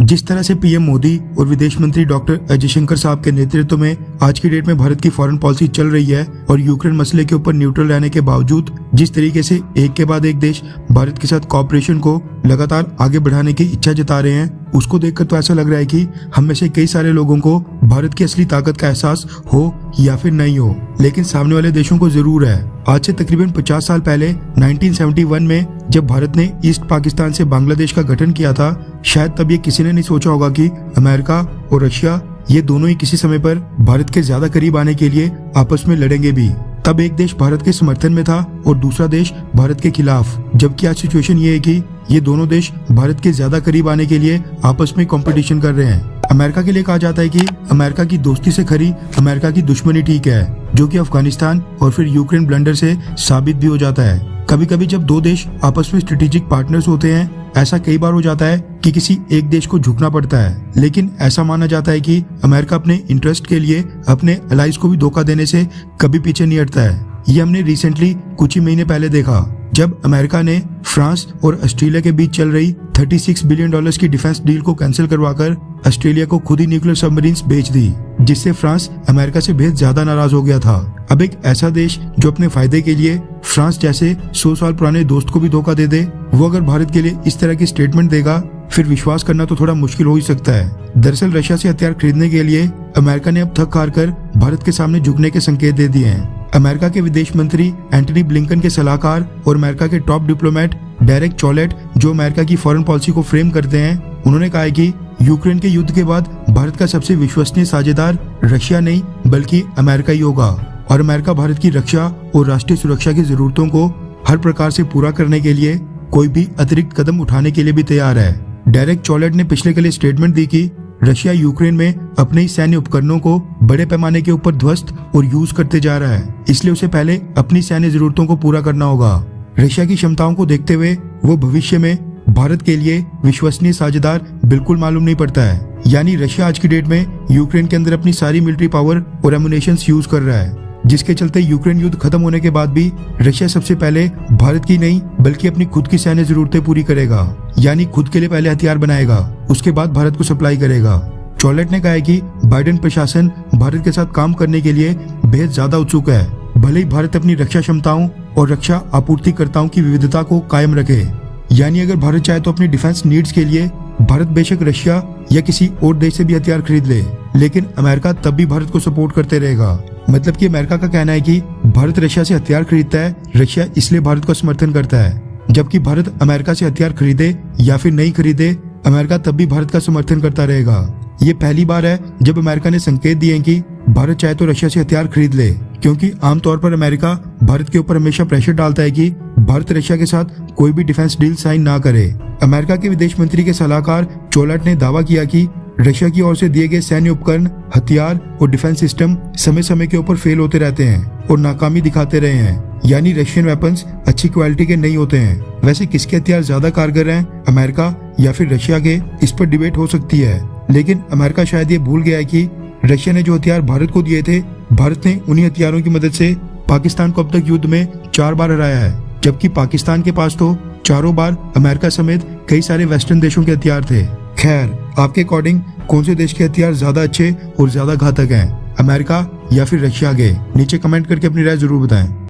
जिस तरह से पीएम मोदी और विदेश मंत्री डॉक्टर एस जयशंकर साहब के नेतृत्व में आज की डेट में भारत की फॉरेन पॉलिसी चल रही है और यूक्रेन मसले के ऊपर न्यूट्रल रहने के बावजूद जिस तरीके से एक के बाद एक देश भारत के साथ कॉपरेशन को लगातार आगे बढ़ाने की इच्छा जता रहे हैं, उसको देखकर तो ऐसा लग रहा है कि हम में से कई सारे लोगों को भारत की असली ताकत का एहसास हो या फिर नहीं हो, लेकिन सामने वाले देशों को जरूर है। आज से तकरीबन 50 साल पहले 1971 में जब भारत ने ईस्ट पाकिस्तान से बांग्लादेश का गठन किया था, शायद तब ये किसी ने नहीं सोचा होगा कि अमेरिका और रशिया ये दोनों ही किसी समय पर भारत के ज्यादा करीब आने के लिए आपस में लड़ेंगे भी। तब एक देश भारत के समर्थन में था और दूसरा देश भारत के खिलाफ, जबकि आज सिचुएशन ये है कि ये दोनों देश भारत के ज्यादा करीब आने के लिए आपस में कंपटीशन कर रहे हैं। अमेरिका के लिए कहा जाता है कि अमेरिका की दोस्ती से खरी अमेरिका की दुश्मनी ठीक है, जो कि अफगानिस्तान और फिर यूक्रेन ब्लंडर से साबित भी हो जाता है। कभी कभी जब दो देश आपस में स्ट्रेटेजिक पार्टनर्स होते हैं, ऐसा कई बार हो जाता है कि किसी एक देश को झुकना पड़ता है, लेकिन ऐसा माना जाता है कि अमेरिका अपने इंटरेस्ट के लिए अपने अलाइज को भी धोखा देने से कभी पीछे नहीं हटता है। ये हमने रिसेंटली कुछ ही महीने पहले देखा जब अमेरिका ने फ्रांस और ऑस्ट्रेलिया के बीच चल रही $36 बिलियन की डिफेंस डील को कैंसिल करवाकर ऑस्ट्रेलिया को खुद ही न्यूक्लियर सबमरीन्स बेच दी, जिससे फ्रांस अमेरिका से बेहद ज्यादा नाराज हो गया था। अब एक ऐसा देश जो अपने फायदे के लिए फ्रांस जैसे 100 साल पुराने दोस्त को भी धोखा दे दे, वो अगर भारत के लिए इस तरह की स्टेटमेंट देगा, फिर विश्वास करना तो थोड़ा मुश्किल हो ही सकता है। दरअसल रशिया से हथियार खरीदने के लिए अमेरिका ने अब थक हार कर भारत के सामने झुकने के संकेत दे दिए हैं। अमेरिका के विदेश मंत्री एंटनी ब्लिंकन के सलाहकार और अमेरिका के टॉप डिप्लोमेट डेरेक चॉलेट, जो अमेरिका की फॉरेन पॉलिसी को फ्रेम करते हैं, उन्होंने कहा है कि यूक्रेन के युद्ध के बाद भारत का सबसे विश्वसनीय साझेदार रशिया नहीं बल्कि अमेरिका ही होगा और अमेरिका भारत की रक्षा और राष्ट्रीय सुरक्षा की जरूरतों को हर प्रकार से पूरा करने के लिए कोई भी अतिरिक्त कदम उठाने के लिए भी तैयार है। डेरेक चॉलेट ने पिछले कल स्टेटमेंट दी कि रशिया यूक्रेन में अपने ही सैन्य उपकरणों को बड़े पैमाने के ऊपर ध्वस्त और यूज करते जा रहा है, इसलिए उसे पहले अपनी सैन्य जरूरतों को पूरा करना होगा। रशिया की क्षमताओं को देखते हुए वो भविष्य में भारत के लिए विश्वसनीय साझेदार बिल्कुल मालूम नहीं पड़ता है। यानी रशिया आज की डेट में यूक्रेन के अंदर अपनी सारी मिलिट्री पावर और एमुनेशंस यूज कर रहा है, जिसके चलते यूक्रेन युद्ध खत्म होने के बाद भी रशिया सबसे पहले भारत की नहीं बल्कि अपनी खुद की सैन्य जरूरतें पूरी करेगा, यानी खुद के लिए पहले हथियार बनाएगा, उसके बाद भारत को सप्लाई करेगा। चॉलेट ने कहा है कि बाइडेन प्रशासन भारत के साथ काम करने के लिए बेहद ज्यादा उत्सुक है, भले ही भारत अपनी रक्षा क्षमताओं और रक्षा आपूर्तिकर्ताओं की विविधता को कायम रखे। यानी अगर भारत चाहे तो अपनी डिफेंस नीड्स के लिए भारत बेशक रशिया या किसी और देश से भी हथियार खरीद ले, लेकिन अमेरिका तब भी भारत को सपोर्ट करते रहेगा। मतलब कि अमेरिका का कहना है कि भारत रशिया से हथियार खरीदता है, रशिया इसलिए भारत का समर्थन करता है, जबकि भारत अमेरिका से हथियार खरीदे या फिर नहीं खरीदे, अमेरिका तब भी भारत का समर्थन करता रहेगा। ये पहली बार है जब अमेरिका ने संकेत दिए कि भारत चाहे तो रशिया से हथियार खरीद ले, क्योंकि आमतौर पर अमेरिका भारत के ऊपर हमेशा प्रेशर डालता है कि भारत रशिया के साथ कोई भी डिफेंस डील साइन ना करे। अमेरिका के विदेश मंत्री के सलाहकार चोलेट ने दावा किया कि रशिया की ओर से दिए गए सैन्य उपकरण, हथियार और डिफेंस सिस्टम समय समय के ऊपर फेल होते रहते हैं और नाकामी दिखाते रहे हैं, यानी रशियन वेपन्स अच्छी क्वालिटी के नहीं होते हैं। वैसे किसके हथियार ज्यादा कारगर हैं, अमेरिका या फिर रशिया के, इस पर डिबेट हो सकती है, लेकिन अमेरिका शायद ये भूल गया है कि रशिया ने जो हथियार भारत को दिए थे, भारत ने उन्हीं हथियारों की मदद से पाकिस्तान को अब तक युद्ध में 4 बार हराया है, जबकि पाकिस्तान के पास तो चारों बार अमेरिका समेत कई सारे वेस्टर्न देशों के हथियार थे। खैर, आपके अकॉर्डिंग कौन से देश के हथियार ज्यादा अच्छे और ज्यादा घातक हैं, अमेरिका या फिर रशिया के? नीचे कमेंट करके अपनी राय जरूर बताएं।